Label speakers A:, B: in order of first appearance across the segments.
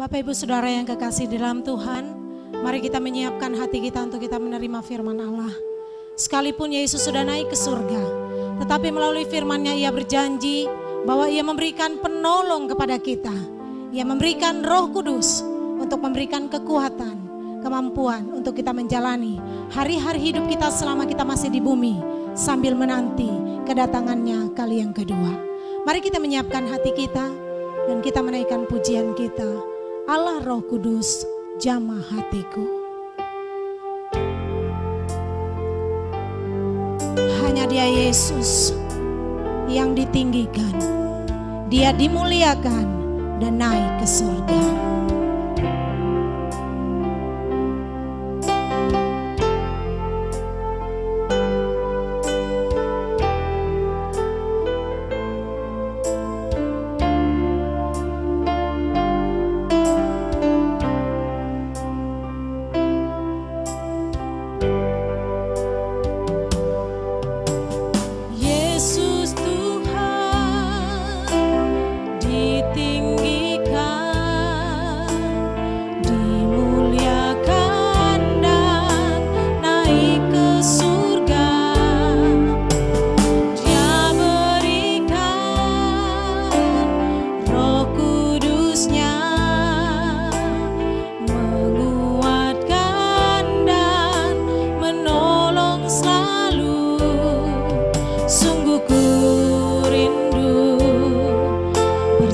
A: Bapak Ibu Saudara yang kekasih di dalam Tuhan, mari kita menyiapkan hati kita untuk kita menerima firman Allah. Sekalipun Yesus sudah naik ke surga, tetapi melalui firman-Nya Ia berjanji bahwa Ia memberikan penolong kepada kita. Ia memberikan Roh Kudus untuk memberikan kekuatan, kemampuan untuk kita menjalani hari-hari hidup kita selama kita masih di bumi, sambil menanti kedatangannya kali yang kedua. Mari kita menyiapkan hati kita dan kita menaikkan pujian kita. Allah Roh Kudus, jamah hatiku. Hanya Dia Yesus yang ditinggikan, Dia dimuliakan dan naik ke surga.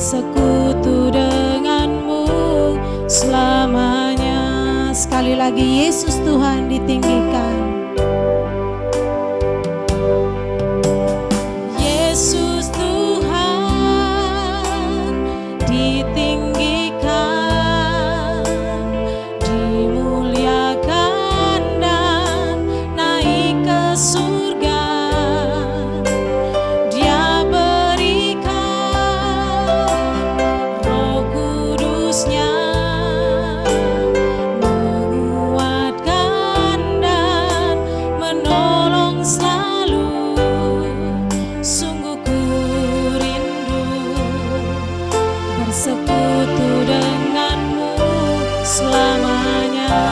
A: Bersekutu denganmu selamanya. Sekali lagi, Yesus Tuhan ditinggikan. Yesus Tuhan ditinggikan, dimuliakan dan naik ke surga. Bersekutu denganmu selamanya.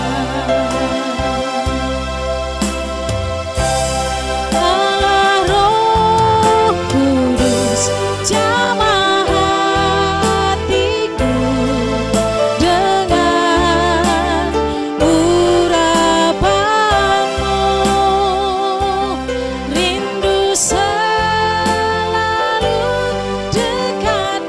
A: Allah Roh Kudus, jamah hatiku dengan urapanmu. Rindu selalu dekat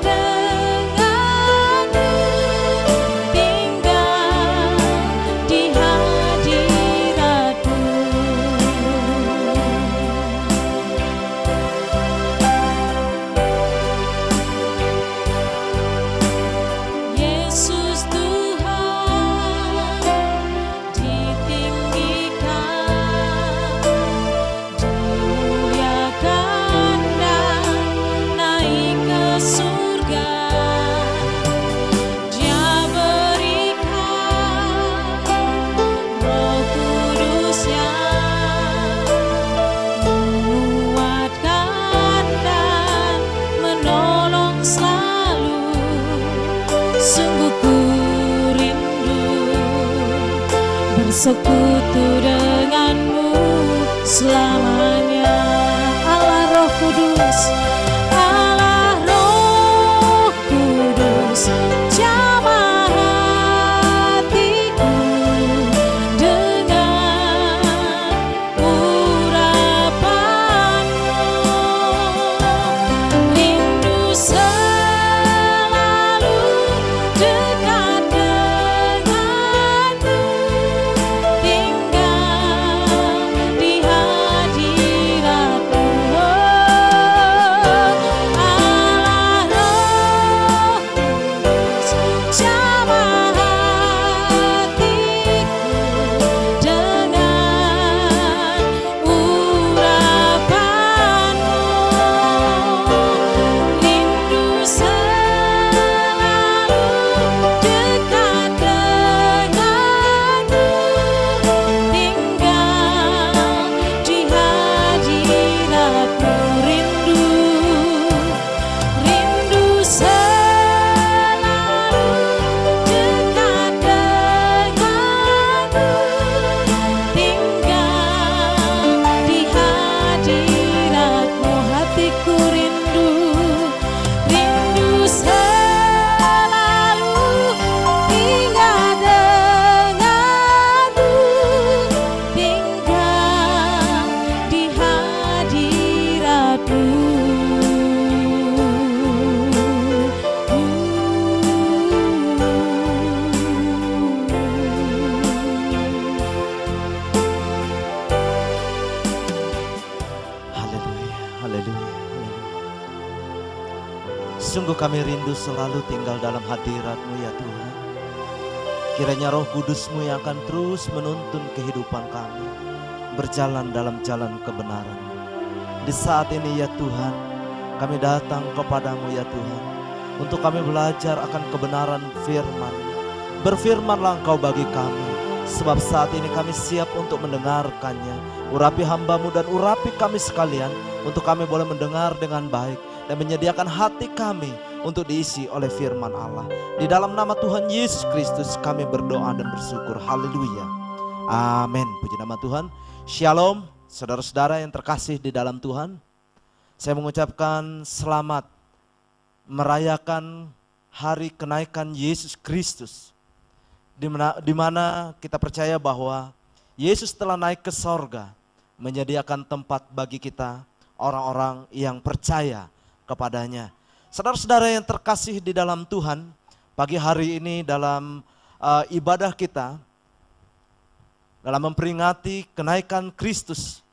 A: bersekutu denganmu selamanya. Allah Roh Kudus, Allah Roh Kudus, jamah hatiku dengan urapanmu. Rindu selalu dekat denganmu, tinggal di hadiratmu.
B: Haleluya. Sungguh kami rindu selalu tinggal dalam hadirat-Mu ya Tuhan. Kiranya Roh Kudus-Mu yang akan terus menuntun kehidupan kami, berjalan dalam jalan kebenaran. Di saat ini ya Tuhan, kami datang kepadamu ya Tuhan, untuk kami belajar akan kebenaran firman. Berfirmanlah Engkau bagi kami, sebab saat ini kami siap untuk mendengarkannya. Urapi hamba-Mu dan urapi kami sekalian, untuk kami boleh mendengar dengan baik dan menyediakan hati kami untuk diisi oleh firman Allah. Di dalam nama Tuhan Yesus Kristus kami berdoa dan bersyukur. Haleluya. Amin. Puji nama Tuhan. Shalom saudara-saudara yang terkasih di dalam Tuhan. Saya mengucapkan selamat merayakan hari kenaikan Yesus Kristus. Di mana kita percaya bahwa Yesus telah naik ke sorga, menyediakan tempat bagi kita orang-orang yang percaya kepadanya. Saudara-saudara yang terkasih di dalam Tuhan, pagi hari ini dalam ibadah kita, dalam memperingati kenaikan Kristus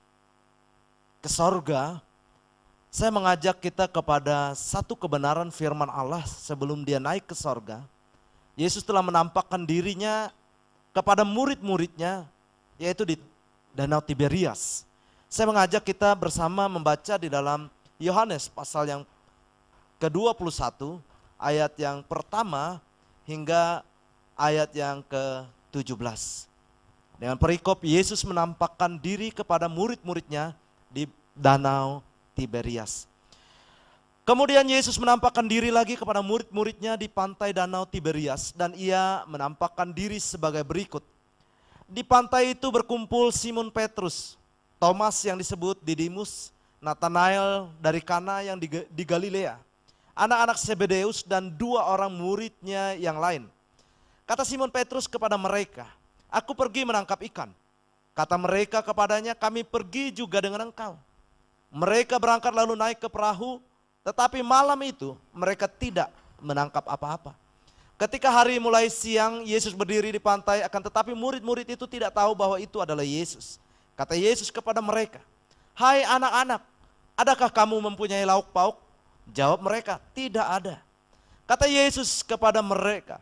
B: ke sorga, saya mengajak kita kepada satu kebenaran firman Allah sebelum dia naik ke sorga. Yesus telah menampakkan dirinya kepada murid-muridnya, yaitu di Danau Tiberias. Saya mengajak kita bersama membaca di dalam Yohanes pasal yang ke-21 ayat yang pertama hingga ayat yang ke-17. Dengan perikop Yesus menampakkan diri kepada murid-muridnya di Danau Tiberias. Kemudian Yesus menampakkan diri lagi kepada murid-muridnya di pantai Danau Tiberias dan ia menampakkan diri sebagai berikut. Di pantai itu berkumpul Simon Petrus, Thomas yang disebut Didimus, Nathanael dari Kana yang di Galilea, anak-anak Zebedeus dan dua orang muridnya yang lain. Kata Simon Petrus kepada mereka, "Aku pergi menangkap ikan." Kata mereka kepadanya, "Kami pergi juga dengan engkau." Mereka berangkat lalu naik ke perahu, tetapi malam itu mereka tidak menangkap apa-apa. Ketika hari mulai siang, Yesus berdiri di pantai, akan tetapi murid-murid itu tidak tahu bahwa itu adalah Yesus. Kata Yesus kepada mereka, "Hai anak-anak, adakah kamu mempunyai lauk pauk?" Jawab mereka, "Tidak ada." Kata Yesus kepada mereka,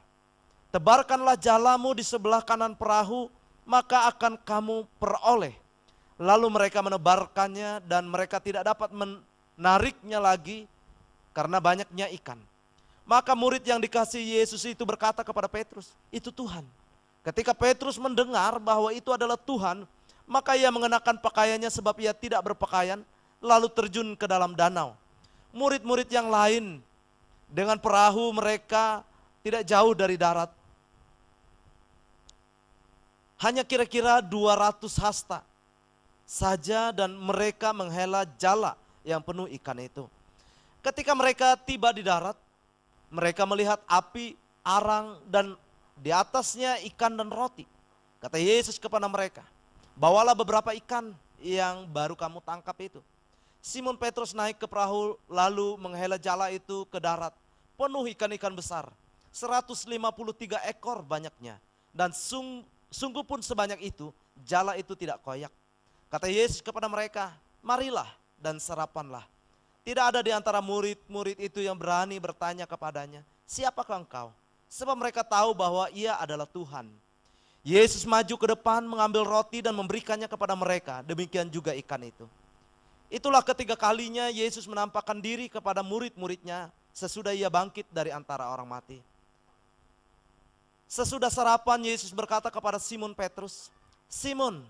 B: "Tebarkanlah jalamu di sebelah kanan perahu, maka akan kamu peroleh." Lalu mereka menebarkannya dan mereka tidak dapat menariknya lagi karena banyaknya ikan. Maka murid yang dikasihi Yesus itu berkata kepada Petrus, "Itu Tuhan." Ketika Petrus mendengar bahwa itu adalah Tuhan, maka ia mengenakan pakaiannya sebab ia tidak berpakaian, lalu terjun ke dalam danau. Murid-murid yang lain dengan perahu mereka tidak jauh dari darat. Hanya kira-kira 200 hasta saja dan mereka menghela jala yang penuh ikan itu. Ketika mereka tiba di darat, mereka melihat api, arang dan di atasnya ikan dan roti. Kata Yesus kepada mereka, "Bawalah beberapa ikan yang baru kamu tangkap itu." Simon Petrus naik ke perahu lalu menghela jala itu ke darat, penuh ikan-ikan besar, 153 ekor banyaknya. Dan sungguh pun sebanyak itu, jala itu tidak koyak. Kata Yesus kepada mereka, "Marilah dan sarapanlah." Tidak ada di antara murid-murid itu yang berani bertanya kepadanya, "Siapakah engkau?" Sebab mereka tahu bahwa ia adalah Tuhan. Yesus maju ke depan mengambil roti dan memberikannya kepada mereka, demikian juga ikan itu. Itulah ketiga kalinya Yesus menampakkan diri kepada murid-muridnya sesudah ia bangkit dari antara orang mati. Sesudah sarapan Yesus berkata kepada Simon Petrus, "Simon,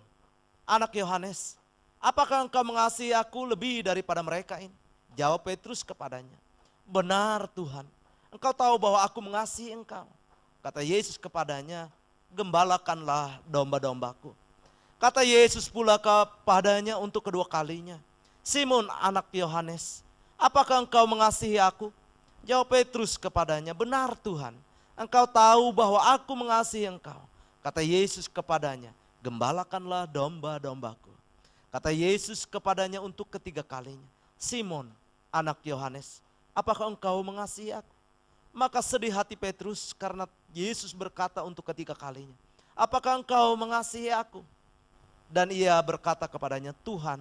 B: anak Yohanes, apakah engkau mengasihi aku lebih daripada mereka ini?" Jawab Petrus kepadanya, "Benar Tuhan, engkau tahu bahwa aku mengasihi engkau." Kata Yesus kepadanya, "Gembalakanlah domba-dombaku." Kata Yesus pula kepadanya untuk kedua kalinya, "Simon anak Yohanes, apakah engkau mengasihi aku?" Jawab Petrus kepadanya, "Benar Tuhan, engkau tahu bahwa aku mengasihi engkau." Kata Yesus kepadanya, "Gembalakanlah domba-dombaku." Kata Yesus kepadanya untuk ketiga kalinya, "Simon anak Yohanes, apakah engkau mengasihi aku?" Maka sedih hati Petrus karena Yesus berkata untuk ketiga kalinya, "Apakah engkau mengasihi aku?" Dan ia berkata kepadanya, "Tuhan,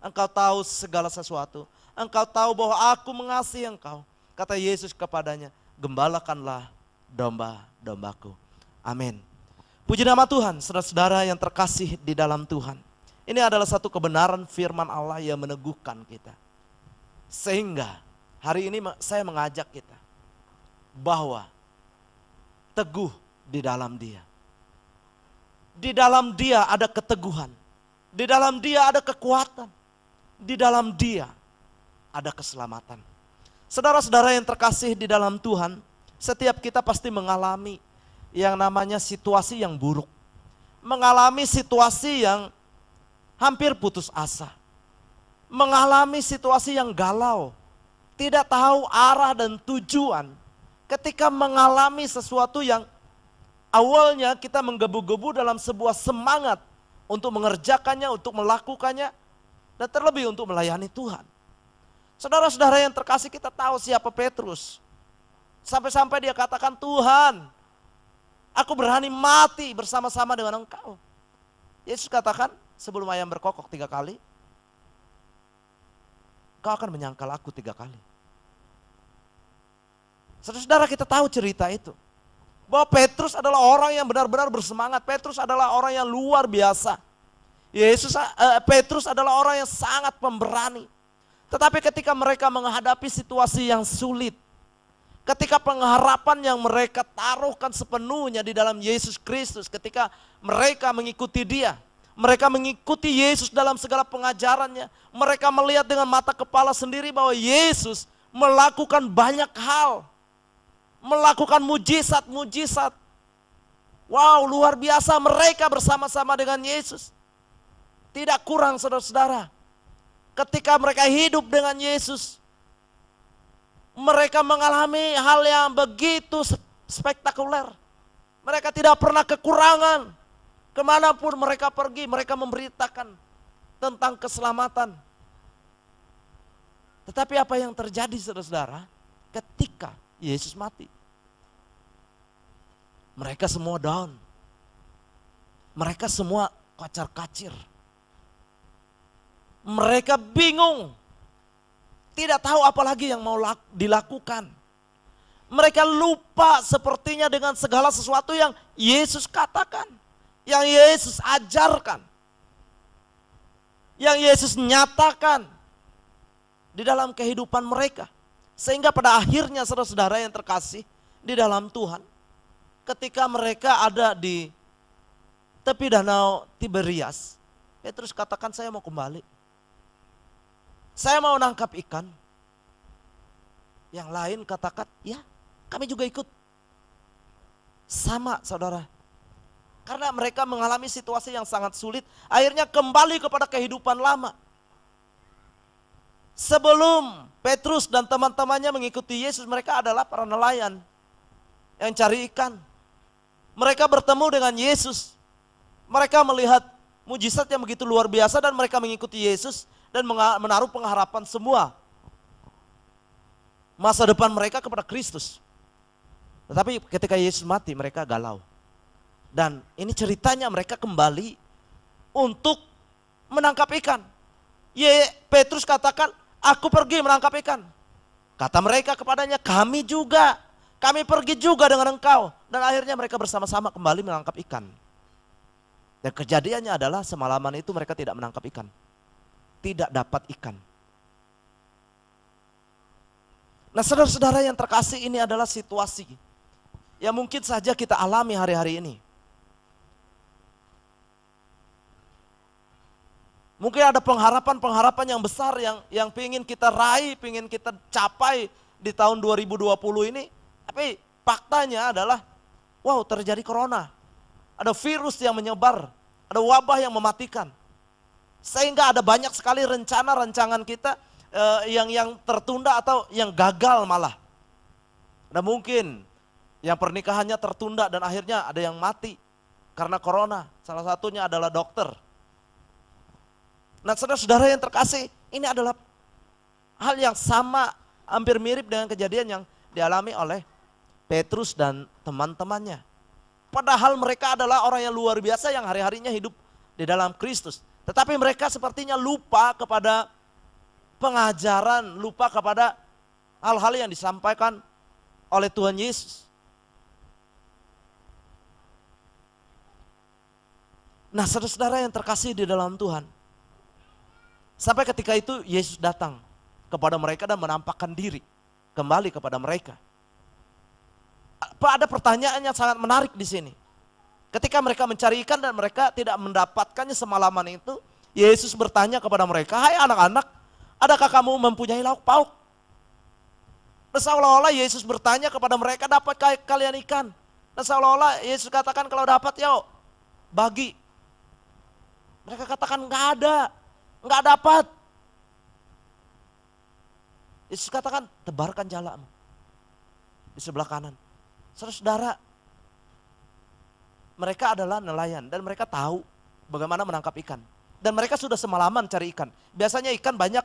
B: Engkau tahu segala sesuatu. Engkau tahu bahwa aku mengasihi engkau. Kata Yesus kepadanya, gembalakanlah domba-dombaku. Amin. Puji nama Tuhan, saudara-saudara yang terkasih di dalam Tuhan. Ini adalah satu kebenaran firman Allah yang meneguhkan kita. Sehingga hari ini saya mengajak kita bahwa teguh di dalam Dia. Di dalam Dia ada keteguhan. Di dalam Dia ada kekuatan. Di dalam Dia ada keselamatan. Saudara-saudara yang terkasih di dalam Tuhan, setiap kita pasti mengalami yang namanya situasi yang buruk. Mengalami situasi yang hampir putus asa. Mengalami situasi yang galau. Tidak tahu arah dan tujuan. Ketika mengalami sesuatu yang awalnya kita menggebu-gebu dalam sebuah semangat untuk mengerjakannya, untuk melakukannya, dan terlebih untuk melayani Tuhan. Saudara-saudara yang terkasih, kita tahu siapa Petrus. Sampai-sampai dia katakan, Tuhan, aku berani mati bersama-sama dengan engkau. Yesus katakan, sebelum ayam berkokok 3 kali, kau akan menyangkal aku 3 kali. Saudara-saudara, kita tahu cerita itu. Bahwa Petrus adalah orang yang benar-benar bersemangat. Petrus adalah orang yang luar biasa. Petrus adalah orang yang sangat pemberani. Tetapi ketika mereka menghadapi situasi yang sulit, ketika pengharapan yang mereka taruhkan sepenuhnya di dalam Yesus Kristus, ketika mereka mengikuti Dia, mereka mengikuti Yesus dalam segala pengajarannya, mereka melihat dengan mata kepala sendiri bahwa Yesus melakukan banyak hal, melakukan mujizat-mujizat. Wow, luar biasa mereka bersama-sama dengan Yesus. Tidak kurang, saudara-saudara. Ketika mereka hidup dengan Yesus, mereka mengalami hal yang begitu spektakuler. Mereka tidak pernah kekurangan. Kemanapun mereka pergi, mereka memberitakan tentang keselamatan. Tetapi apa yang terjadi, saudara-saudara, ketika Yesus mati? Mereka semua down. Mereka semua kocar-kacir. Mereka bingung. Tidak tahu apa lagi yang mau dilakukan. Mereka lupa sepertinya dengan segala sesuatu yang Yesus katakan. Yang Yesus ajarkan. Yang Yesus nyatakan di dalam kehidupan mereka. Sehingga pada akhirnya, saudara-saudara yang terkasih di dalam Tuhan, ketika mereka ada di tepi danau Tiberias, Petrus katakan, saya mau kembali. Saya mau nangkap ikan. Yang lain katakan, ya kami juga ikut. Sama, saudara. Karena mereka mengalami situasi yang sangat sulit, akhirnya kembali kepada kehidupan lama. Sebelum Petrus dan teman-temannya mengikuti Yesus, mereka adalah para nelayan yang cari ikan. Mereka bertemu dengan Yesus. Mereka melihat mujizat yang begitu luar biasa dan mereka mengikuti Yesus dan menaruh pengharapan semua masa depan mereka kepada Kristus. Tetapi ketika Yesus mati, mereka galau. Dan ini ceritanya mereka kembali untuk menangkap ikan. Petrus katakan, aku pergi menangkap ikan. Kata mereka kepadanya, kami juga. Kami pergi juga dengan engkau. Dan akhirnya mereka bersama-sama kembali menangkap ikan. Dan kejadiannya adalah semalaman itu mereka tidak menangkap ikan. Tidak dapat ikan. Nah, saudara-saudara yang terkasih, ini adalah situasi yang mungkin saja kita alami hari-hari ini. Mungkin ada pengharapan-pengharapan yang besar yang ingin kita raih, ingin kita capai di tahun 2020 ini. Tapi faktanya adalah, wow, terjadi corona. Ada virus yang menyebar, ada wabah yang mematikan. Sehingga ada banyak sekali rencana-rancangan kita yang tertunda atau yang gagal malah. Ada mungkin yang pernikahannya tertunda dan akhirnya ada yang mati karena corona. Salah satunya adalah dokter. Nah, saudara-saudara yang terkasih, ini adalah hal yang sama, hampir mirip dengan kejadian yang dialami oleh Petrus dan teman-temannya. Padahal mereka adalah orang yang luar biasa yang hari-harinya hidup di dalam Kristus. Tetapi mereka sepertinya lupa kepada pengajaran, lupa kepada hal-hal yang disampaikan oleh Tuhan Yesus. Nah, saudara-saudara yang terkasih di dalam Tuhan, sampai ketika itu Yesus datang kepada mereka dan menampakkan diri kembali kepada mereka. Ada pertanyaan yang sangat menarik di sini. Ketika mereka mencari ikan dan mereka tidak mendapatkannya semalaman itu, Yesus bertanya kepada mereka, "Hai anak-anak, adakah kamu mempunyai lauk pauk?" Dan seolah-olah Yesus bertanya kepada mereka, "Dapatkah kalian ikan?" Dan seolah-olah Yesus katakan, "Kalau dapat, yuk bagi." Mereka katakan, "Enggak ada, enggak dapat." Yesus katakan, "Tebarkan jalamu di sebelah kanan." Saudara-saudara, mereka adalah nelayan dan mereka tahu bagaimana menangkap ikan. Dan mereka sudah semalaman cari ikan. Biasanya ikan banyak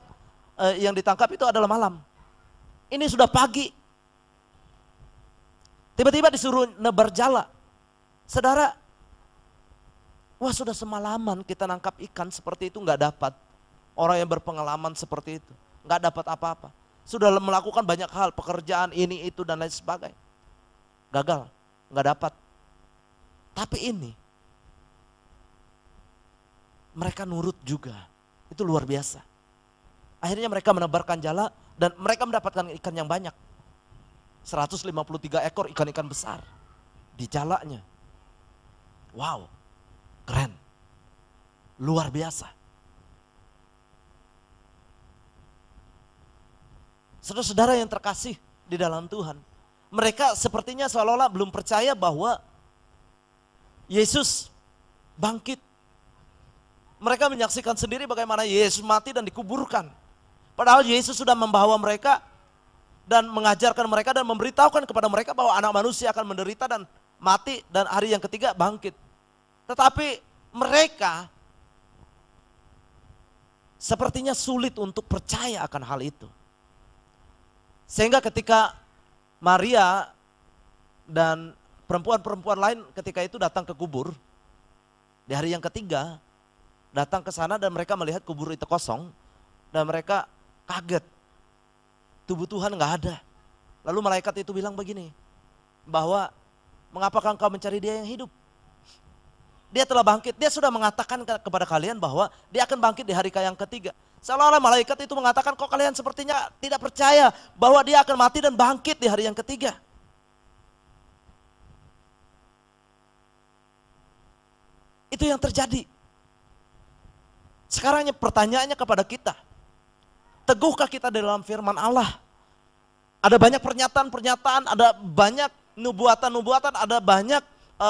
B: yang ditangkap itu adalah malam. Ini sudah pagi. Tiba-tiba disuruh nebar jala. Saudara, wah sudah semalaman kita nangkap ikan seperti itu nggak dapat. Orang yang berpengalaman seperti itu nggak dapat apa-apa. Sudah melakukan banyak hal, pekerjaan ini itu dan lain sebagainya. Gagal, nggak dapat. Tapi ini mereka nurut juga. Itu luar biasa. Akhirnya mereka menebarkan jala dan mereka mendapatkan ikan yang banyak. 153 ekor ikan-ikan besar di jalanya. Wow, keren. Luar biasa. Saudara-saudara yang terkasih di dalam Tuhan, mereka sepertinya seolah-olah belum percaya bahwa Yesus bangkit. Mereka menyaksikan sendiri bagaimana Yesus mati dan dikuburkan. Padahal Yesus sudah membawa mereka dan mengajarkan mereka dan memberitahukan kepada mereka bahwa anak manusia akan menderita dan mati dan hari yang ketiga bangkit. Tetapi mereka sepertinya sulit untuk percaya akan hal itu. Sehingga ketika Maria dan perempuan-perempuan lain ketika itu datang ke kubur, di hari yang ketiga, datang ke sana dan mereka melihat kubur itu kosong, dan mereka kaget, tubuh Tuhan nggak ada. Lalu malaikat itu bilang begini, bahwa mengapakah engkau mencari dia yang hidup? Dia telah bangkit, dia sudah mengatakan kepada kalian bahwa dia akan bangkit di hari yang ketiga. Seolah-olah malaikat itu mengatakan, kok kalian sepertinya tidak percaya bahwa dia akan mati dan bangkit di hari yang ketiga. Itu yang terjadi. Sekarang pertanyaannya kepada kita, teguhkah kita dalam firman Allah? Ada banyak pernyataan-pernyataan, ada banyak nubuatan-nubuatan, ada banyak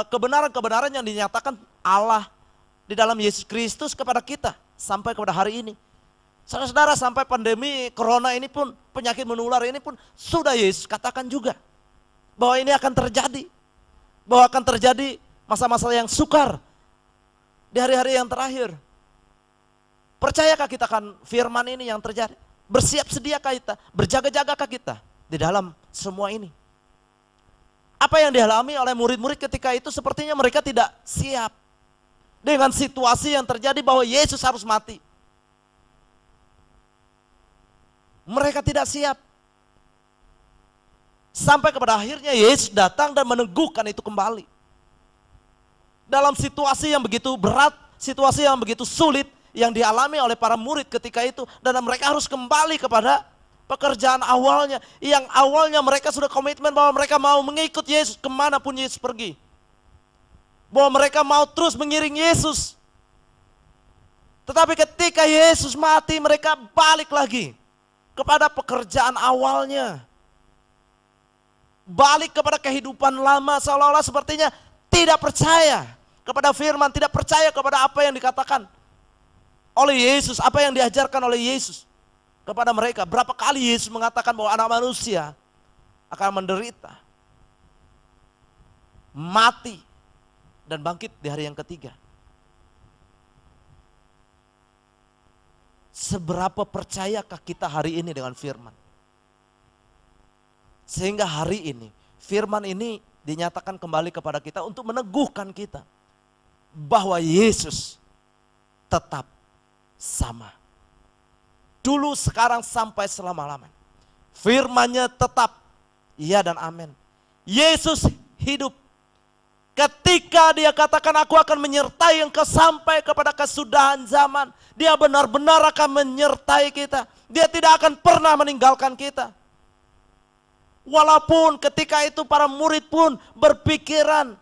B: kebenaran-kebenaran yang dinyatakan Allah di dalam Yesus Kristus kepada kita sampai kepada hari ini. Saudara-saudara, sampai pandemi corona ini pun, penyakit menular ini pun sudah Yesus katakan juga bahwa ini akan terjadi. Bahwa akan terjadi masa-masa yang sukar di hari-hari yang terakhir. Percayakah kita akan firman ini yang terjadi? Bersiap sediakah kita? Berjaga-jagakah kita di dalam semua ini? Apa yang dialami oleh murid-murid ketika itu sepertinya mereka tidak siap dengan situasi yang terjadi bahwa Yesus harus mati. Mereka tidak siap. Sampai kepada akhirnya Yesus datang dan meneguhkan itu kembali. Dalam situasi yang begitu berat, situasi yang begitu sulit yang dialami oleh para murid ketika itu. Dan mereka harus kembali kepada pekerjaan awalnya. Yang awalnya mereka sudah komitmen bahwa mereka mau mengikut Yesus kemanapun Yesus pergi. Bahwa mereka mau terus mengiring Yesus. Tetapi ketika Yesus mati mereka balik lagi kepada pekerjaan awalnya. Balik kepada kehidupan lama, seolah-olah sepertinya tidak percaya kepada firman, tidak percaya kepada apa yang dikatakan oleh Yesus, apa yang diajarkan oleh Yesus kepada mereka. Berapa kali Yesus mengatakan bahwa anak manusia akan menderita, mati, dan bangkit di hari yang ketiga. Seberapa percayakah kita hari ini dengan firman? Sehingga hari ini firman ini dinyatakan kembali kepada kita untuk meneguhkan kita bahwa Yesus tetap sama. Dulu, sekarang, sampai selama-lamanya. Firman-Nya tetap iya dan amin. Yesus hidup. Ketika dia katakan aku akan menyertai engkau sampai kepada kesudahan zaman. Dia benar-benar akan menyertai kita. Dia tidak akan pernah meninggalkan kita. Walaupun ketika itu para murid pun berpikiran.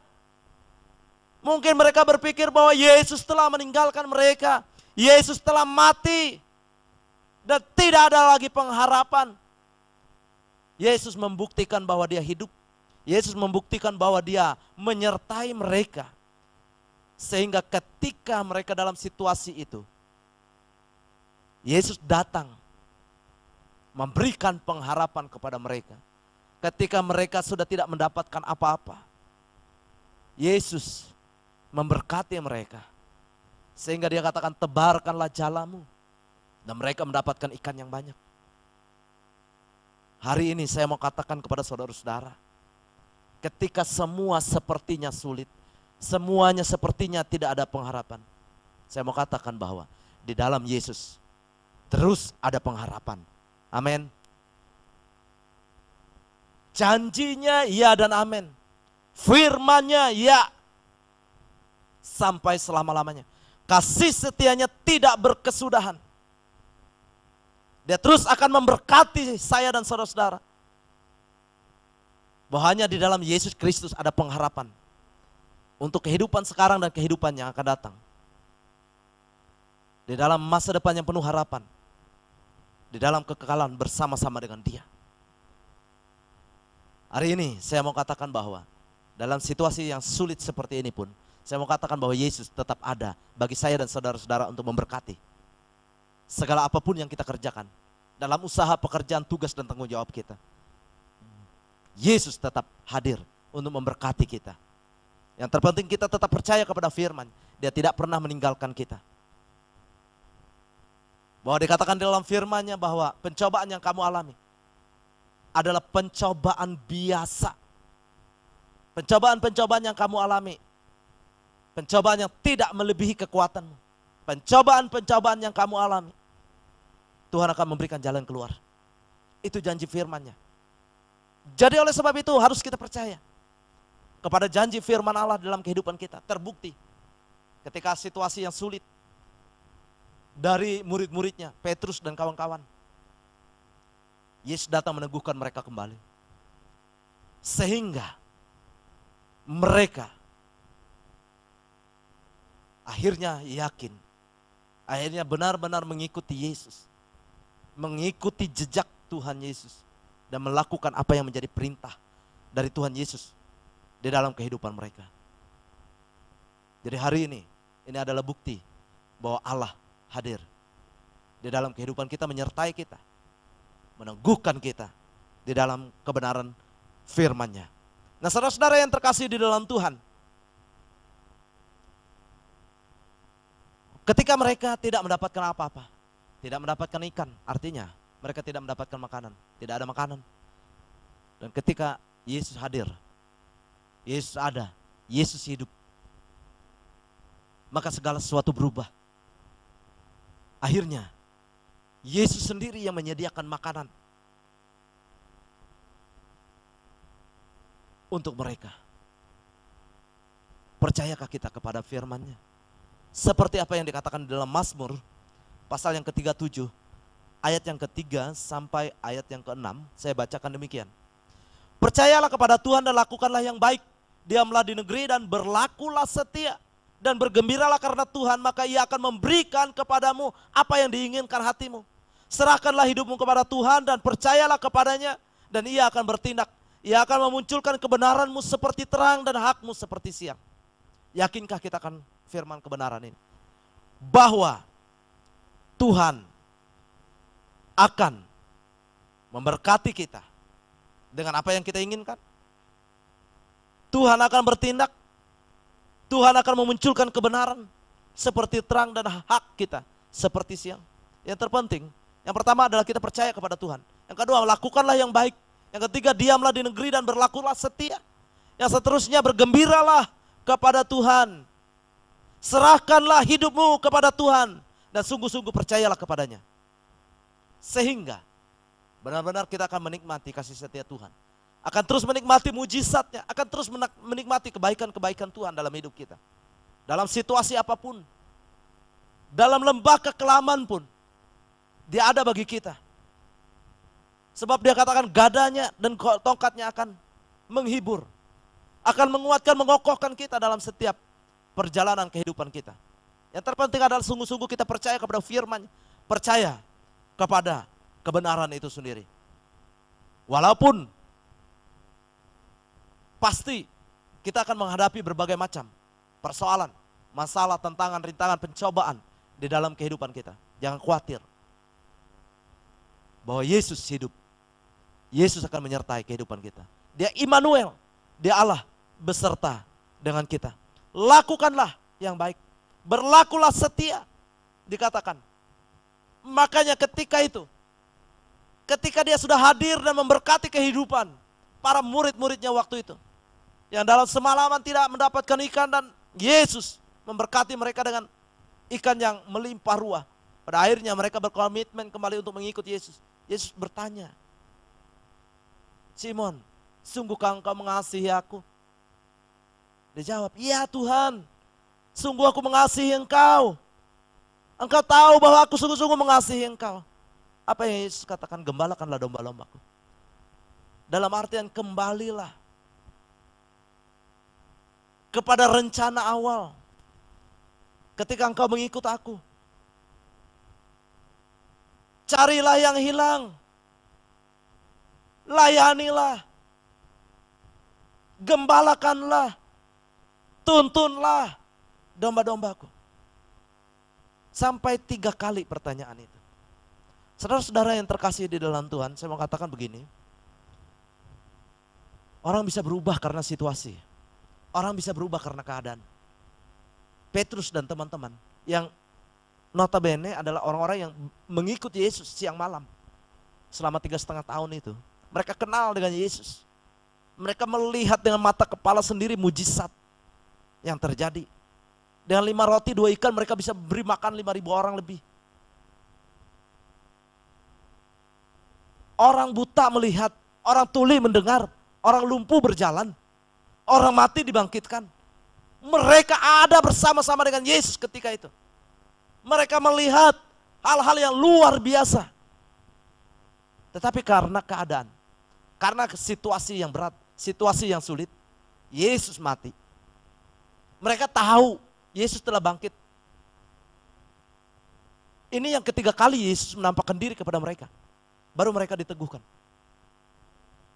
B: Mungkin mereka berpikir bahwa Yesus telah meninggalkan mereka. Yesus telah mati. Dan tidak ada lagi pengharapan. Yesus membuktikan bahwa dia hidup. Yesus membuktikan bahwa dia menyertai mereka. Sehingga ketika mereka dalam situasi itu, Yesus datang memberikan pengharapan kepada mereka. Ketika mereka sudah tidak mendapatkan apa-apa, Yesus memberkati mereka. Sehingga dia katakan, tebarkanlah jalamu. Dan mereka mendapatkan ikan yang banyak. Hari ini saya mau katakan kepada saudara-saudara, ketika semua sepertinya sulit, semuanya sepertinya tidak ada pengharapan, saya mau katakan bahwa di dalam Yesus terus ada pengharapan. Amin. Janjinya ya dan amin. Firman-Nya ya sampai selama-lamanya. Kasih setianya tidak berkesudahan. Dia terus akan memberkati saya dan saudara-saudara. Bahwa hanya di dalam Yesus Kristus ada pengharapan. Untuk kehidupan sekarang dan kehidupan yang akan datang. Di dalam masa depan yang penuh harapan. Di dalam kekekalan bersama-sama dengan Dia. Hari ini saya mau katakan bahwa dalam situasi yang sulit seperti ini pun, saya mau katakan bahwa Yesus tetap ada bagi saya dan saudara-saudara untuk memberkati. Segala apapun yang kita kerjakan, dalam usaha, pekerjaan, tugas, dan tanggung jawab kita, Yesus tetap hadir untuk memberkati kita. Yang terpenting kita tetap percaya kepada firman. Dia tidak pernah meninggalkan kita. Bahwa dikatakan di dalam firman-Nya bahwa pencobaan yang kamu alami adalah pencobaan biasa. Pencobaan-pencobaan yang kamu alami, pencobaan yang tidak melebihi kekuatanmu. Pencobaan-pencobaan yang kamu alami, Tuhan akan memberikan jalan keluar. Itu janji firman-Nya. Jadi oleh sebab itu harus kita percaya kepada janji firman Allah dalam kehidupan kita. Terbukti ketika situasi yang sulit dari murid-muridnya, Petrus dan kawan-kawan. Yesus datang meneguhkan mereka kembali. Sehingga mereka akhirnya yakin. Akhirnya benar-benar mengikuti Yesus. Mengikuti jejak Tuhan Yesus. Dan melakukan apa yang menjadi perintah dari Tuhan Yesus di dalam kehidupan mereka. Jadi hari ini adalah bukti bahwa Allah hadir di dalam kehidupan kita, menyertai kita, meneguhkan kita di dalam kebenaran firman-Nya. Nah, saudara-saudara yang terkasih di dalam Tuhan, ketika mereka tidak mendapatkan apa-apa, tidak mendapatkan ikan, artinya mereka tidak mendapatkan makanan, tidak ada makanan. Dan ketika Yesus hadir, Yesus ada, Yesus hidup, maka segala sesuatu berubah. Akhirnya Yesus sendiri yang menyediakan makanan untuk mereka. Percayakah kita kepada firman-Nya? Seperti apa yang dikatakan di dalam Mazmur pasal yang ke-37, ayat yang ke-3 sampai ayat yang ke-6, saya bacakan demikian. Percayalah kepada Tuhan dan lakukanlah yang baik. Diamlah di negeri dan berlakulah setia. Dan bergembiralah karena Tuhan, maka Ia akan memberikan kepadamu apa yang diinginkan hatimu. Serahkanlah hidupmu kepada Tuhan dan percayalah kepadanya, dan Ia akan bertindak. Ia akan memunculkan kebenaranmu seperti terang dan hakmu seperti siang. Yakinkah kita akan firman kebenaran ini? Bahwa Tuhan akan memberkati kita dengan apa yang kita inginkan. Tuhan akan bertindak. Tuhan akan memunculkan kebenaran seperti terang dan hak kita seperti siang. Yang terpenting, yang pertama adalah kita percaya kepada Tuhan. Yang kedua, lakukanlah yang baik. Yang ketiga, diamlah di negeri dan berlakulah setia. Yang seterusnya, bergembiralah kepada Tuhan. Serahkanlah hidupmu kepada Tuhan. dan sungguh-sungguh percayalah kepadanya. Sehingga benar-benar kita akan menikmati kasih setia Tuhan. Akan terus menikmati mujizatnya, akan terus menikmati kebaikan-kebaikan Tuhan dalam hidup kita. Dalam situasi apapun, dalam lembah kekelaman pun, Dia ada bagi kita. Sebab Dia katakan gadanya dan tongkatnya akan menghibur, akan menguatkan, mengokohkan kita dalam setiap perjalanan kehidupan kita. Yang terpenting adalah sungguh-sungguh kita percaya kepada firman, percaya kepada kebenaran itu sendiri. Walaupun pasti kita akan menghadapi berbagai macam persoalan, masalah, tantangan, rintangan, pencobaan di dalam kehidupan kita. Jangan khawatir bahwa Yesus hidup. Yesus akan menyertai kehidupan kita. Dia Immanuel, Dia Allah beserta dengan kita. Lakukanlah yang baik, berlakulah setia, dikatakan. Makanya ketika itu, ketika Dia sudah hadir dan memberkati kehidupan para murid-muridnya waktu itu, yang dalam semalaman tidak mendapatkan ikan, dan Yesus memberkati mereka dengan ikan yang melimpah ruah. Pada akhirnya mereka berkomitmen kembali untuk mengikut Yesus. Yesus bertanya, Simon, sungguhkah engkau mengasihi aku? Dia jawab, iya Tuhan, sungguh aku mengasihi engkau. Engkau tahu bahwa aku sungguh-sungguh mengasihi engkau. Apa yang Yesus katakan? Gembalakanlah domba-dombaku. Dalam artian kembalilah kepada rencana awal. Ketika engkau mengikut aku, carilah yang hilang, layanilah, gembalakanlah, tuntunlah domba-dombaku. Sampai 3 kali pertanyaan itu. Saudara-saudara yang terkasih di dalam Tuhan, saya mau katakan begini. Orang bisa berubah karena situasi. Orang bisa berubah karena keadaan. Petrus dan teman-teman yang notabene adalah orang-orang yang mengikuti Yesus siang malam selama 3,5 tahun itu. Mereka kenal dengan Yesus. Mereka melihat dengan mata kepala sendiri mujizat yang terjadi. Dengan 5 roti 2 ikan mereka bisa beri makan 5.000 orang lebih. Orang buta melihat, orang tuli mendengar, orang lumpuh berjalan, orang mati dibangkitkan. Mereka ada bersama-sama dengan Yesus ketika itu. Mereka melihat hal-hal yang luar biasa. Tetapi karena keadaan, karena situasi yang berat, situasi yang sulit, Yesus mati. Mereka tahu Yesus telah bangkit. Ini yang ketiga kali Yesus menampakkan diri kepada mereka. Baru mereka diteguhkan.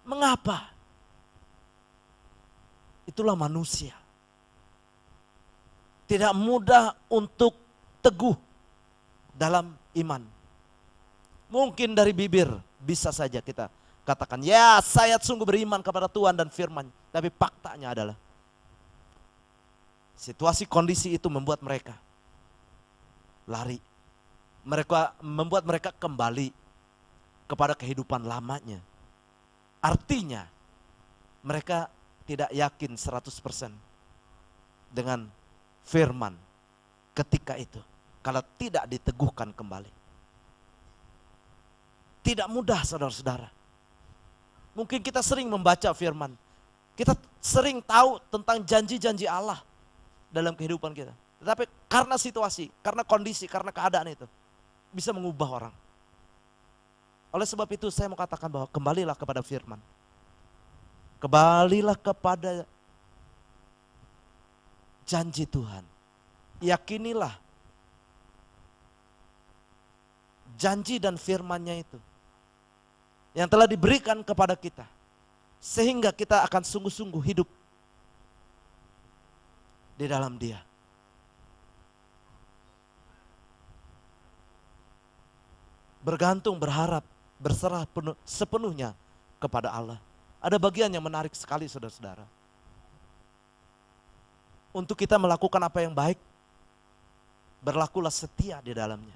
B: Mengapa? Itulah manusia. Tidak mudah untuk teguh dalam iman. Mungkin dari bibir bisa saja kita katakan, ya saya sungguh beriman kepada Tuhan dan firman. Tapi faktanya adalah situasi kondisi itu membuat mereka lari. Membuat mereka kembali kepada kehidupan lamanya. Artinya mereka tidak yakin 100% dengan firman ketika itu. Kalau tidak diteguhkan kembali. Tidak mudah saudara-saudara. Mungkin kita sering membaca firman. Kita sering tahu tentang janji-janji Allah dalam kehidupan kita. Tetapi karena situasi, karena kondisi, karena keadaan itu bisa mengubah orang. Oleh sebab itu saya mau katakan bahwa kembalilah kepada firman. Kembalilah kepada janji Tuhan. Yakinilah janji dan firman-Nya itu yang telah diberikan kepada kita. Sehingga kita akan sungguh-sungguh hidup di dalam Dia. Bergantung, berharap, berserah sepenuhnya kepada Allah. Ada bagian yang menarik sekali saudara-saudara. Untuk kita melakukan apa yang baik, berlakulah setia di dalamnya.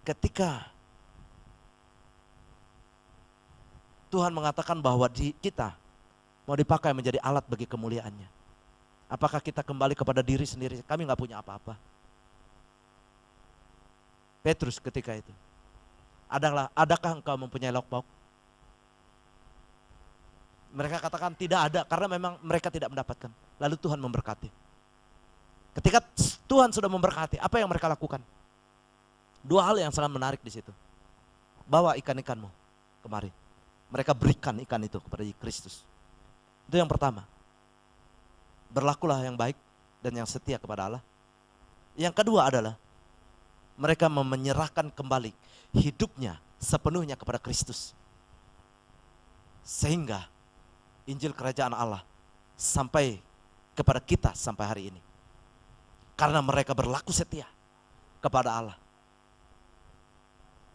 B: Ketika Tuhan mengatakan bahwa kita mau dipakai menjadi alat bagi kemuliaan-Nya. Apakah kita kembali kepada diri sendiri? Kami nggak punya apa-apa. Petrus ketika itu, adakah engkau mempunyai lauk pauk? Mereka katakan tidak ada, karena memang mereka tidak mendapatkan. Lalu Tuhan memberkati. Ketika Tuhan sudah memberkati, apa yang mereka lakukan? Dua hal yang sangat menarik di situ. Bawa ikan-ikanmu kemari. Mereka berikan ikan itu kepada Kristus. Itu yang pertama. Berlakulah yang baik dan yang setia kepada Allah. Yang kedua adalah mereka menyerahkan kembali hidupnya sepenuhnya kepada Kristus. Sehingga Injil Kerajaan Allah sampai kepada kita sampai hari ini. Karena mereka berlaku setia kepada Allah.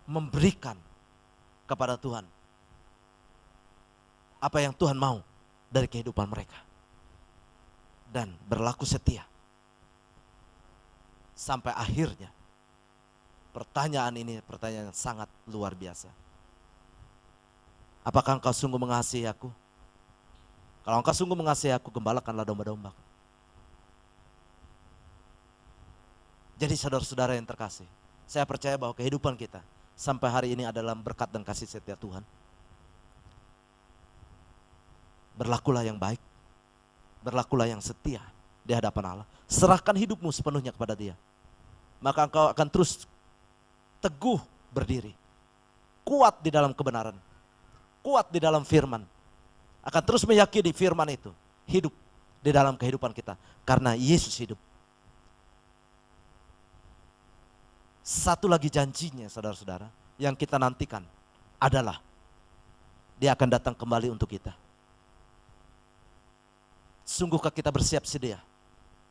B: Memberikan kepada Tuhan apa yang Tuhan mau dari kehidupan mereka. Dan berlaku setia. Sampai akhirnya pertanyaan ini pertanyaan yang sangat luar biasa. Apakah engkau sungguh mengasihi aku? Kalau engkau sungguh mengasihi aku, gembalakanlah domba-domba. Jadi saudara-saudara yang terkasih, saya percaya bahwa kehidupan kita sampai hari ini adalah berkat dan kasih setia Tuhan. Berlakulah yang baik, berlakulah yang setia di hadapan Allah. Serahkan hidupmu sepenuhnya kepada Dia. Maka engkau akan terus teguh berdiri. Kuat di dalam kebenaran. Kuat di dalam firman. Akan terus meyakini firman itu. Hidup di dalam kehidupan kita. Karena Yesus hidup. Satu lagi janjinya saudara-saudara. Yang kita nantikan adalah Dia akan datang kembali untuk kita. Sungguhkah kita bersiap sedia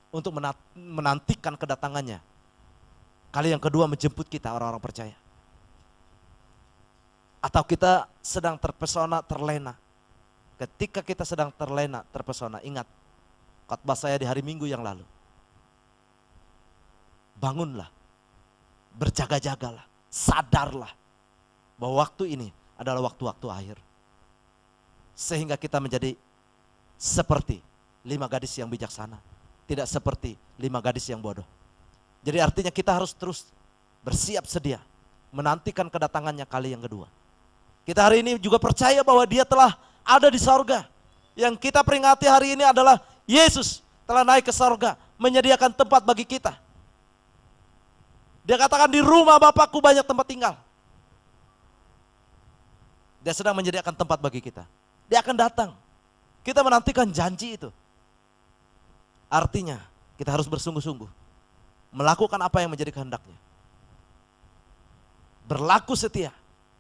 B: untuk menantikan kedatangannya? Kali yang kedua menjemput kita orang-orang percaya. Atau kita sedang terpesona, terlena. Ketika kita sedang terlena, terpesona, ingat khotbah saya di hari Minggu yang lalu. Bangunlah, berjaga-jagalah, sadarlah bahwa waktu ini adalah waktu-waktu akhir. Sehingga kita menjadi seperti 5 gadis yang bijaksana, tidak seperti 5 gadis yang bodoh. Jadi artinya kita harus terus bersiap sedia menantikan kedatangannya kali yang kedua. Kita hari ini juga percaya bahwa Dia telah ada di sorga. Yang kita peringati hari ini adalah Yesus telah naik ke sorga, menyediakan tempat bagi kita. Dia katakan di rumah Bapakku banyak tempat tinggal. Dia sedang menyediakan tempat bagi kita. Dia akan datang. Kita menantikan janji itu. Artinya kita harus bersungguh-sungguh melakukan apa yang menjadi kehendaknya. Berlaku setia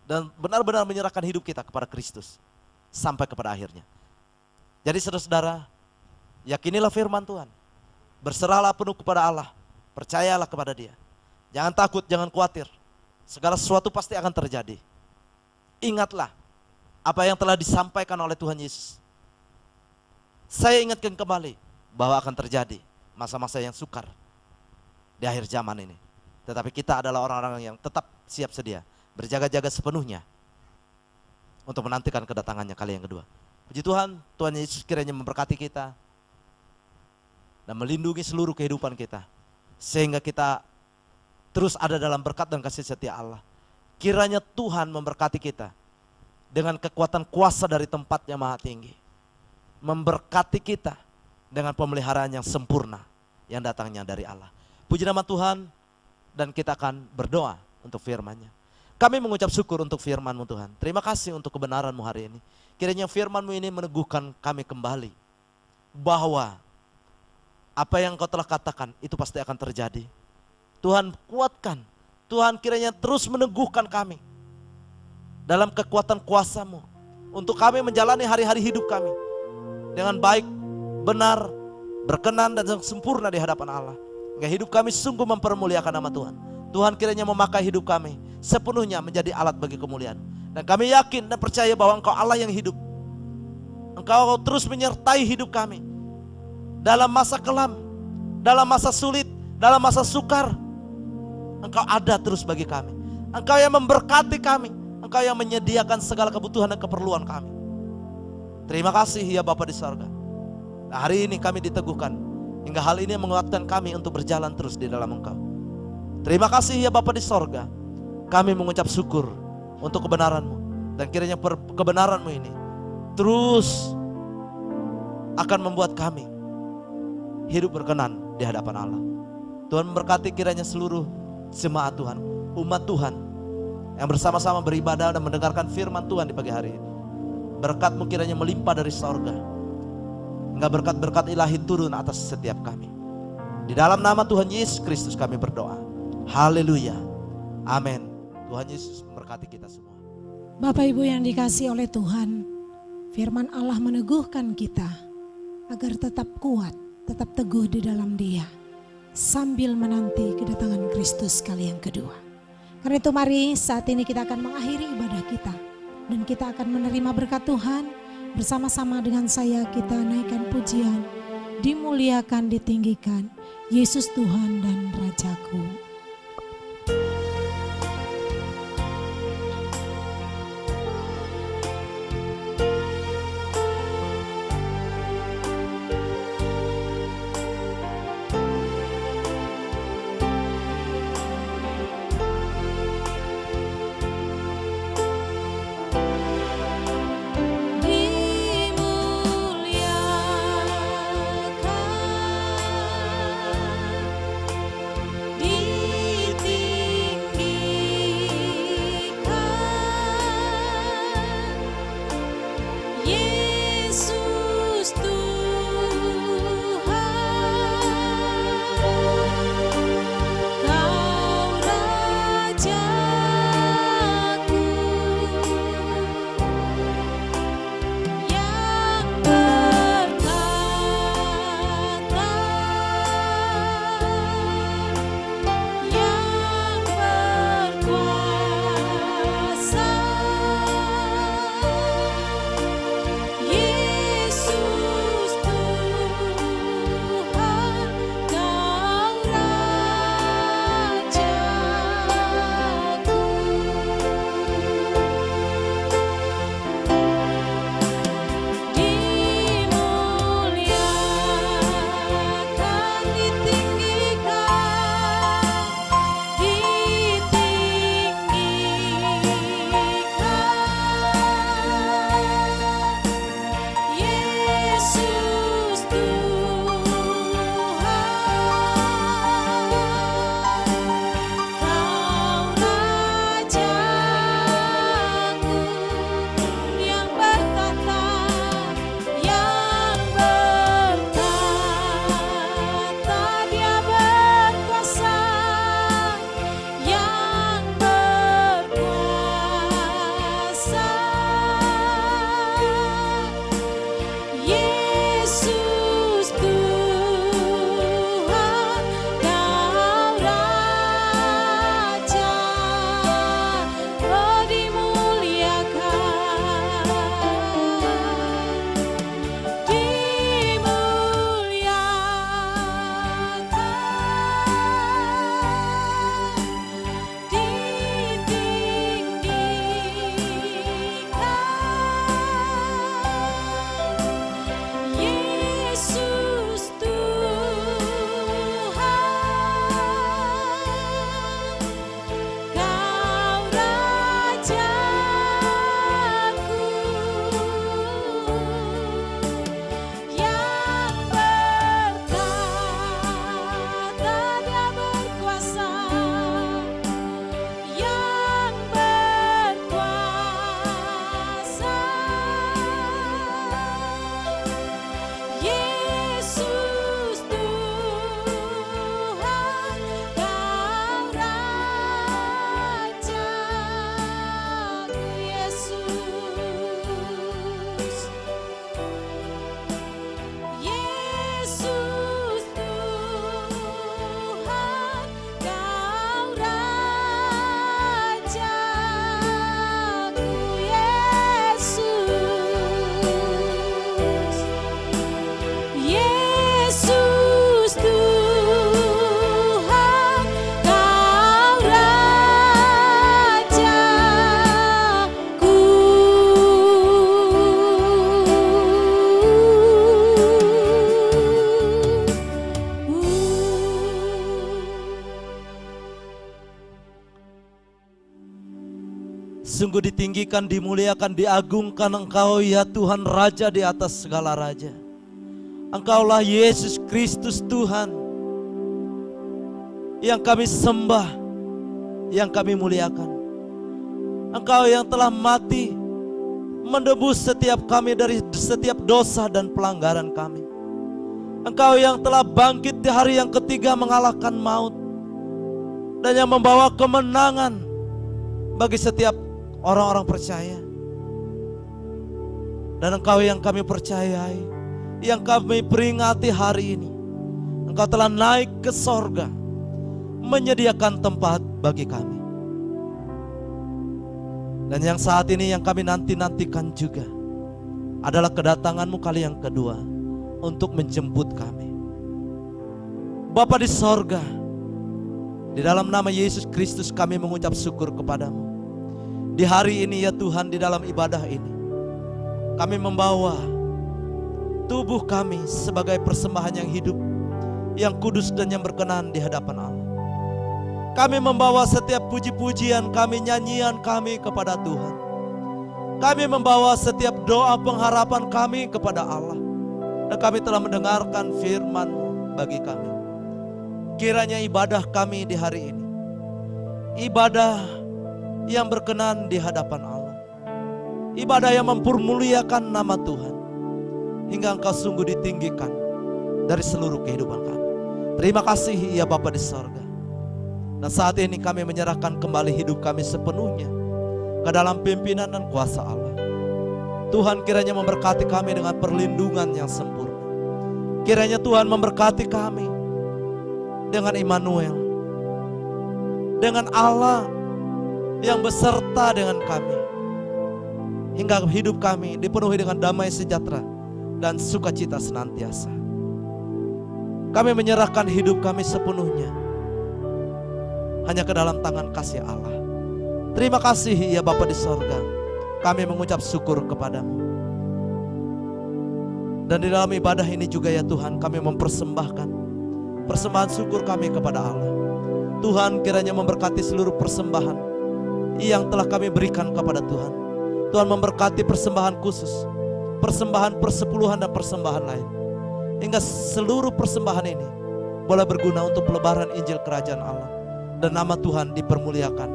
B: dan benar-benar menyerahkan hidup kita kepada Kristus sampai kepada akhirnya. Jadi saudara-saudara, yakinilah firman Tuhan. Berserahlah penuh kepada Allah. Percayalah kepada Dia. Jangan takut, jangan khawatir. Segala sesuatu pasti akan terjadi. Ingatlah apa yang telah disampaikan oleh Tuhan Yesus. Saya ingatkan kembali bahwa akan terjadi masa-masa yang sukar di akhir zaman ini. Tetapi kita adalah orang-orang yang tetap siap sedia, berjaga-jaga sepenuhnya untuk menantikan kedatangannya kali yang kedua. Puji Tuhan, Tuhan Yesus kiranya memberkati kita dan melindungi seluruh kehidupan kita. Sehingga kita terus ada dalam berkat dan kasih setia Allah. Kiranya Tuhan memberkati kita dengan kekuatan kuasa dari tempat yang maha tinggi. Memberkati kita dengan pemeliharaan yang sempurna yang datangnya dari Allah. Puji nama Tuhan, dan kita akan berdoa untuk firman-Nya. Kami mengucap syukur untuk firman-Mu Tuhan. Terima kasih untuk kebenaran-Mu hari ini. Kiranya firman-Mu ini meneguhkan kami kembali bahwa apa yang Kau telah katakan itu pasti akan terjadi. Tuhan kuatkan, Tuhan kiranya terus meneguhkan kami dalam kekuatan kuasa-Mu untuk kami menjalani hari-hari hidup kami dengan baik, benar, berkenan dan sempurna di hadapan Allah. Agar hidup kami sungguh mempermuliakan nama Tuhan. Tuhan kiranya memakai hidup kami sepenuhnya menjadi alat bagi kemuliaan. Dan kami yakin dan percaya bahwa Engkau Allah yang hidup. Engkau terus menyertai hidup kami dalam masa kelam, dalam masa sulit, dalam masa sukar. Engkau ada terus bagi kami. Engkau yang memberkati kami. Engkau yang menyediakan segala kebutuhan dan keperluan kami. Terima kasih ya Bapa di sorga. Nah, hari ini kami diteguhkan Hingga hal ini menguatkan kami untuk berjalan terus di dalam Engkau. Terima kasih ya Bapa di sorga. Kami mengucap syukur untuk kebenaran-Mu. Dan kiranya kebenaran-Mu ini terus akan membuat kami hidup berkenan di hadapan Allah. Tuhan memberkati kiranya seluruh jemaat Tuhan, umat Tuhan yang bersama-sama beribadah dan mendengarkan firman Tuhan di pagi hari ini. Berkat-Mu kiranya melimpah dari sorga. Hingga berkat-berkat ilahi turun atas setiap kami. Di dalam nama Tuhan Yesus Kristus kami berdoa. Haleluya. Amin. Tuhan Yesus memberkati kita semua.
A: Bapak Ibu yang dikasihi oleh Tuhan, firman Allah meneguhkan kita agar tetap kuat, tetap teguh di dalam Dia, sambil menanti kedatangan Kristus kali yang kedua. Karena itu mari saat ini kita akan mengakhiri ibadah kita, dan kita akan menerima berkat Tuhan. Bersama-sama dengan saya kita naikkan pujian, dimuliakan, ditinggikan, Yesus Tuhan dan Rajaku.
C: Di
B: Sungguh ditinggikan, dimuliakan, diagungkan Engkau ya Tuhan, Raja di atas segala raja. Engkaulah Yesus Kristus Tuhan yang kami sembah, yang kami muliakan. Engkau yang telah mati menebus setiap kami dari setiap dosa dan pelanggaran kami. Engkau yang telah bangkit di hari yang ketiga mengalahkan maut dan yang membawa kemenangan bagi setiap orang-orang percaya. Dan Engkau yang kami percayai, yang kami peringati hari ini, Engkau telah naik ke sorga, menyediakan tempat bagi kami. Dan yang saat ini yang kami nanti-nantikan juga adalah kedatangan-Mu kali yang kedua untuk menjemput kami. Bapa di sorga, di dalam nama Yesus Kristus kami mengucap syukur kepadamu. Di hari ini ya Tuhan, di dalam ibadah ini kami membawa tubuh kami sebagai persembahan yang hidup, yang kudus dan yang berkenan di hadapan Allah. Kami membawa setiap puji-pujian kami, nyanyian kami kepada Tuhan. Kami membawa setiap doa pengharapan kami kepada Allah. Dan kami telah mendengarkan firman-Mu bagi kami. Kiranya ibadah kami di hari ini, ibadah yang berkenan di hadapan Allah, ibadah yang mempermuliakan nama Tuhan, hingga Engkau sungguh ditinggikan dari seluruh kehidupan kami. Terima kasih ya Bapa di sorga. Dan saat ini kami menyerahkan kembali hidup kami sepenuhnya ke dalam pimpinan dan kuasa Allah. Tuhan kiranya memberkati kami dengan perlindungan yang sempurna. Kiranya Tuhan memberkati kami dengan Immanuel, dengan Allah yang beserta dengan kami, hingga hidup kami dipenuhi dengan damai sejahtera dan sukacita senantiasa. Kami menyerahkan hidup kami sepenuhnya hanya ke dalam tangan kasih Allah. Terima kasih ya Bapa di sorga. Kami mengucap syukur kepadamu. Dan di dalam ibadah ini juga ya Tuhan, kami mempersembahkan persembahan syukur kami kepada Allah. Tuhan kiranya memberkati seluruh persembahan yang telah kami berikan kepada Tuhan. Tuhan memberkati persembahan khusus, persembahan persepuluhan dan persembahan lain, hingga seluruh persembahan ini boleh berguna untuk pelebaran Injil Kerajaan Allah, dan nama Tuhan dipermuliakan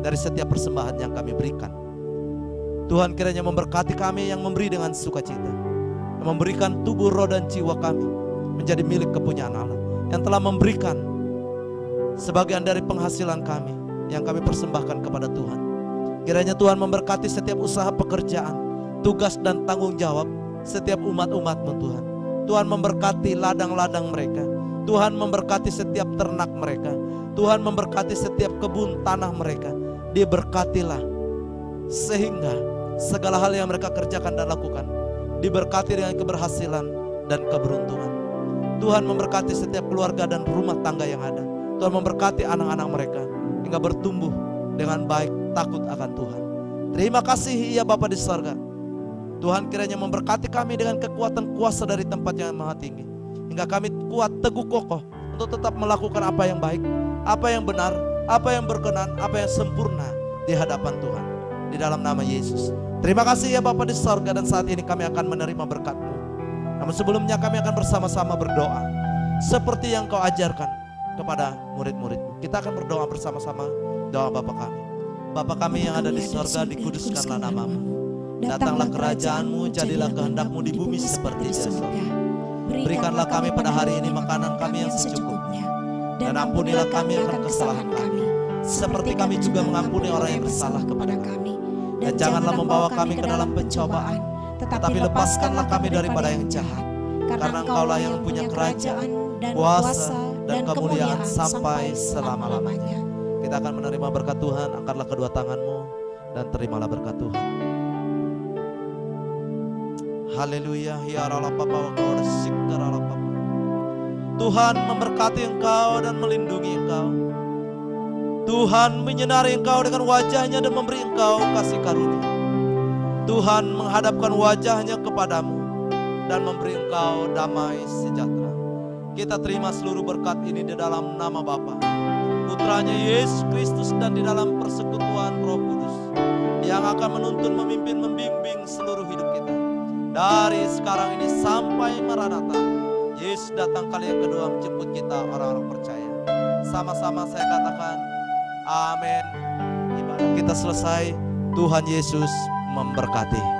B: dari setiap persembahan yang kami berikan. Tuhan kiranya memberkati kami yang memberi dengan sukacita, yang memberikan tubuh, roh dan jiwa kami menjadi milik kepunyaan Allah, yang telah memberikan sebagian dari penghasilan kami yang kami persembahkan kepada Tuhan. Kiranya Tuhan memberkati setiap usaha pekerjaan, tugas dan tanggung jawab setiap umat-umat-Mu Tuhan. Tuhan memberkati ladang-ladang mereka. Tuhan memberkati setiap ternak mereka. Tuhan memberkati setiap kebun tanah mereka. Diberkatilah sehingga segala hal yang mereka kerjakan dan lakukan diberkati dengan keberhasilan dan keberuntungan. Tuhan memberkati setiap keluarga dan rumah tangga yang ada. Tuhan memberkati anak-anak mereka hingga bertumbuh dengan baik, takut akan Tuhan. Terima kasih ya Bapa di sorga. Tuhan kiranya memberkati kami dengan kekuatan kuasa dari tempat yang maha tinggi, hingga kami kuat, teguh, kokoh untuk tetap melakukan apa yang baik, apa yang benar, apa yang berkenan, apa yang sempurna di hadapan Tuhan. Di dalam nama Yesus. Terima kasih ya Bapa di sorga, dan saat ini kami akan menerima berkat-Mu. Namun sebelumnya kami akan bersama-sama berdoa seperti yang Kau ajarkan kepada murid-murid-Mu. Kita akan berdoa bersama-sama doa Bapa kami. Bapa kami yang ada di sorga, dikuduskanlah nama-Mu. Datanglah kerajaan-Mu, jadilah kehendak-Mu di bumi seperti di surga. Berikanlah kami pada hari ini makanan kami yang secukupnya, dan ampunilah kami akan kesalahan kami, seperti kami juga mengampuni orang yang bersalah kepada kami. Dan janganlah membawa kami ke dalam pencobaan, tetapi lepaskanlah kami daripada yang jahat. Karena Engkaulah yang punya kerajaan, kuasa, dan kemuliaan sampai selama-lamanya. Kita akan menerima berkat Tuhan. Angkatlah kedua tanganmu dan terimalah berkat Tuhan. Haleluya. Ya Allah Bapa, Tuhan memberkati engkau dan melindungi engkau. Tuhan menyinari engkau dengan wajahnya dan memberi engkau kasih karunia. Tuhan menghadapkan wajahnya kepadamu dan memberi engkau damai sejahtera. Kita terima seluruh berkat ini di dalam nama Bapa, Putranya Yesus Kristus, dan di dalam persekutuan Roh Kudus, di yang akan menuntun, memimpin, membimbing seluruh hidup kita. Dari sekarang ini sampai Maranatha, Yesus datang kali yang kedua menjemput kita orang-orang percaya. Sama-sama saya katakan, amin. Ibadah kita selesai, Tuhan Yesus memberkati.